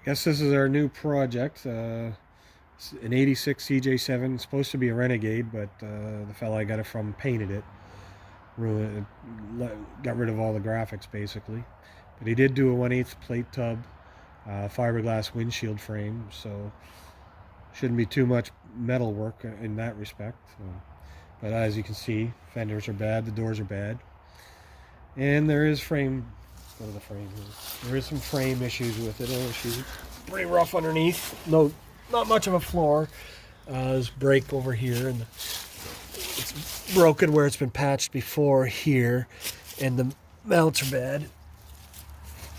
Guess this is our new project. It's an 86 CJ7. It's supposed to be a Renegade, but the fella I got it from painted it. Ruined it, got rid of all the graphics basically. But he did do a 1/8 plate tub, fiberglass windshield frame, so shouldn't be too much metal work in that respect. So, but as you can see, fenders are bad, the doors are bad, and there is frame. Go to the frame here. There is some frame issues with it. She's pretty rough underneath. No, not much of a floor. There's a break over here, and it's broken where it's been patched before here, and the mounts are bad.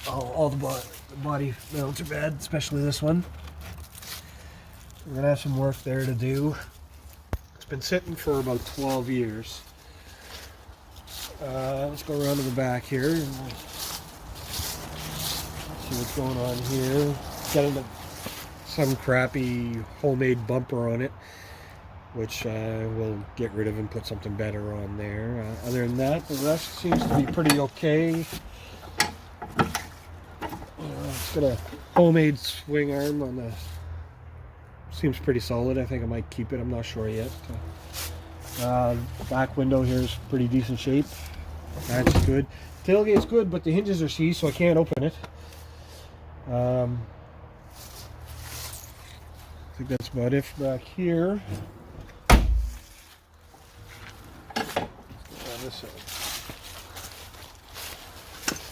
All the body mounts are bad, especially this one. We're gonna have some work there to do. It's been sitting for about 12 years. Let's go around to the back here. See what's going on here. Got some crappy homemade bumper on it, which we'll get rid of and put something better on there. Other than that, the rest seems to be pretty okay. It's got a homemade swing arm on the. Seems pretty solid. I think I might keep it. I'm not sure yet. Back window here is pretty decent shape. That's good. Tailgate's good, but the hinges are seized, so I can't open it. I think that's about it back here. On this side.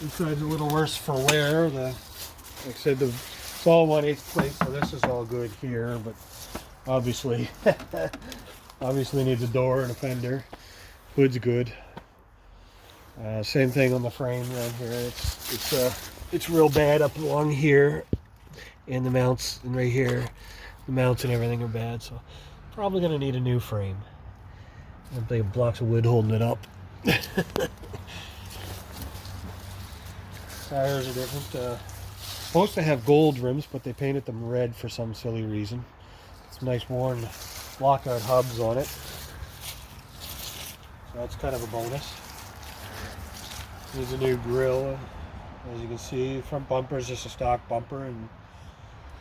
Inside's a little worse for wear. Like I said, it's all 1/8 plate, so this is all good here, but obviously, obviously needs a door and a fender. Hood's good. Same thing on the frame right here. It's real bad up along here, and the mounts, and right here, the mounts and everything are bad. So probably gonna need a new frame. I'm thinking blocks of wood holding it up. Tires are different. Supposed to have gold rims, but they painted them red for some silly reason. Some nice worn lockout hubs on it, so that's kind of a bonus. Needs a new grille. As you can see, front bumper is just a stock bumper, and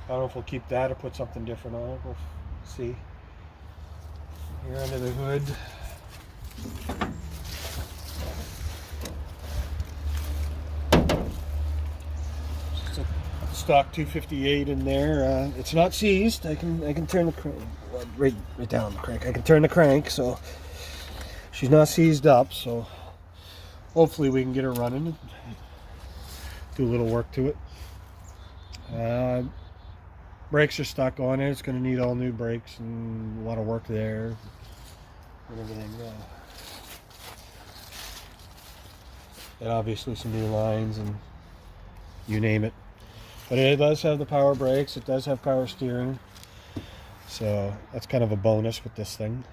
I don't know if we'll keep that or put something different on it. We'll see. Here under the hood. Just a stock 258 in there. It's not seized. I can turn the crank right down the crank. I can turn the crank, so she's not seized up. So hopefully we can get her running. Do a little work to it. Brakes are stuck on it. It's going to need all new brakes and a lot of work there and everything. And obviously some new lines and you name it. But it does have the power brakes. It does have power steering. So that's kind of a bonus with this thing.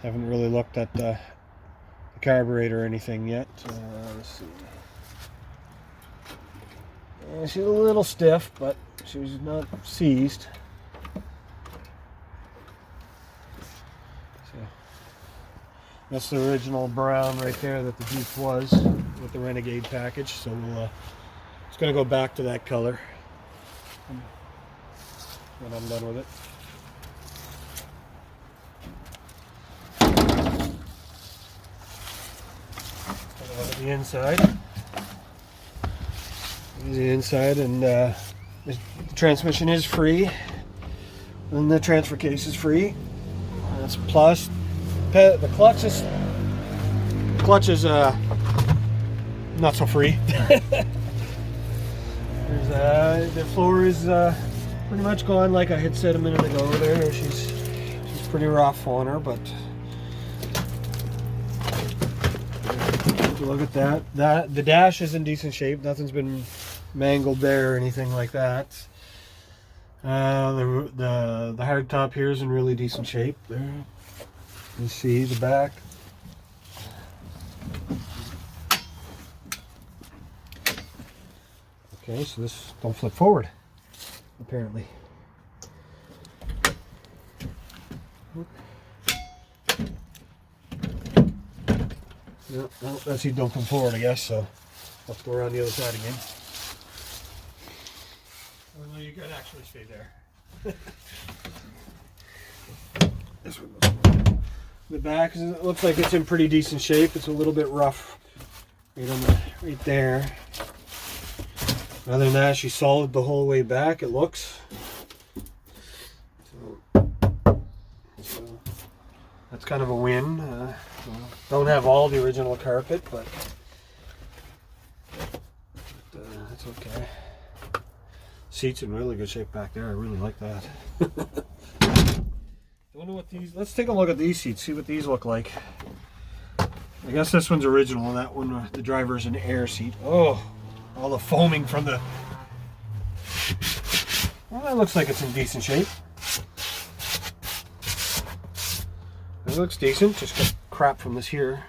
Haven't really looked at the carburetor or anything yet. Let's see. Yeah, she's a little stiff, but she's not seized. So that's the original brown right there that the Jeep was with the Renegade package. So it's going to go back to that color when I'm done with it. The inside. The inside, and the transmission is free, and the transfer case is free. That's plus. The clutch is not so free. The floor is pretty much gone, like I had said a minute ago. There, she's pretty rough on her, but look at that. The dash is in decent shape. Nothing's been mangled there or anything like that. The hard top here is in really decent shape. There, you see the back. Okay, so this don't flip forward, apparently. No, that's you don't come forward, I guess. So let's go around the other side again. you can actually stay there. This one goes. The back it looks like it's in pretty decent shape. It's a little bit rough right there. Other than that, she's solid the whole way back, it looks. So that's kind of a win. Don't have all the original carpet, but that's okay. Seats in really good shape back there. I really like that. I wonder what these. Let's take a look at these seats. See what these look like. I guess this one's original, and that one, the driver's an air seat. Oh, all the foaming from the. Well, that looks like it's in decent shape. It looks decent. Just got crap from this here.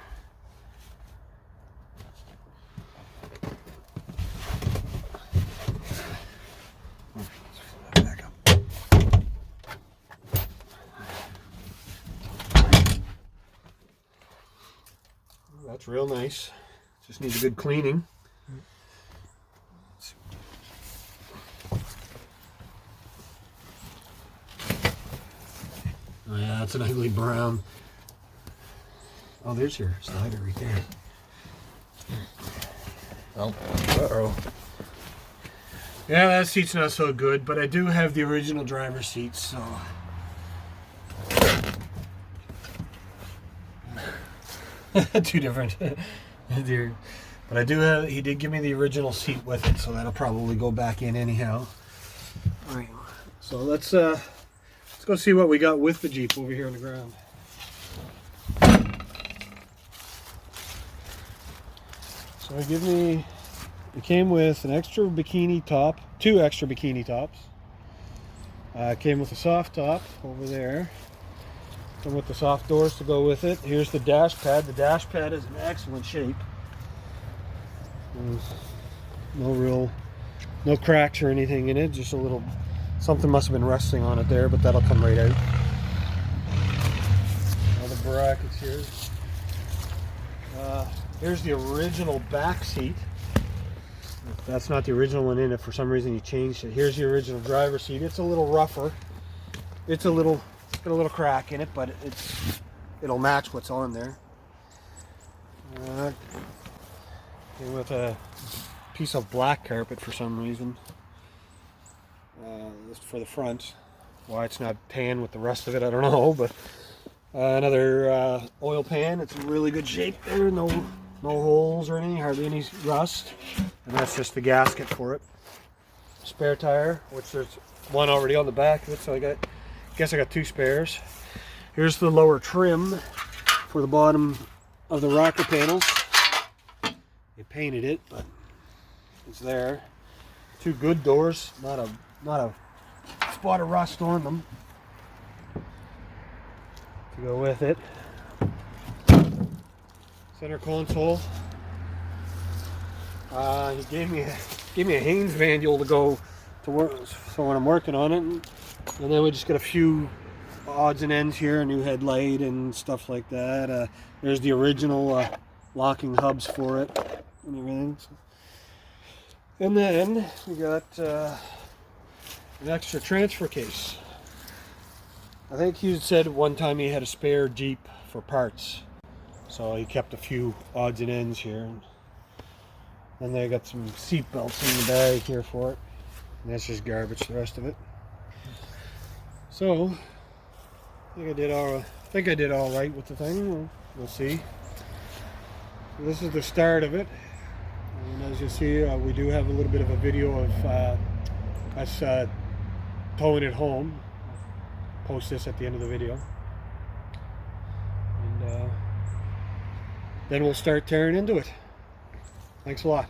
That's real nice. Just needs a good cleaning. Oh yeah, that's an ugly brown. Oh, there's your slider right there. Oh, uh-oh. Yeah, that seat's not so good, but I do have the original driver's seats, so. Two different. But I do have, he did give me the original seat with it, so that'll probably go back in anyhow. All right, so let's go see what we got with the Jeep over here on the ground. So it came with an extra bikini top, 2 extra bikini tops. It came with a soft top over there. Come with the soft doors to go with it. Here's the dash pad. The dash pad is in excellent shape. There's no cracks or anything in it. Just a little, something must have been resting on it there, but that'll come right out. All the brackets here. Here's the original back seat. That's not the original one in it. For some reason you changed it. Here's the original driver's seat. It's a little rougher. It's got a little crack in it, but it'll match what's on there. Came with a piece of black carpet for some reason. Just for the front. Why it's not tan with the rest of it, I don't know. But another oil pan. It's in really good shape there. No holes or anything. Hardly any rust. And that's just the gasket for it. Spare tire, which there's one already on the back of it, so I guess I got 2 spares. Here's the lower trim for the bottom of the rocker panels. They painted it, but it's there. 2 good doors, not a spot of rust on them. To go with it. Center console. He gave me a Haynes manual to go to work, so when I'm working on it, and then we just got a few odds and ends here, a new headlight and stuff like that. There's the original locking hubs for it and everything. And then we got an extra transfer case. I think he said one time he had a spare Jeep for parts, so he kept a few odds and ends here. And they got some seat belts in the bag here for it. And that's just garbage, the rest of it. So, I think I did all right with the thing. We'll see. So this is the start of it. And as you see, we do have a little bit of a video of us towing it home. Post this at the end of the video. And then we'll start tearing into it. Thanks a lot.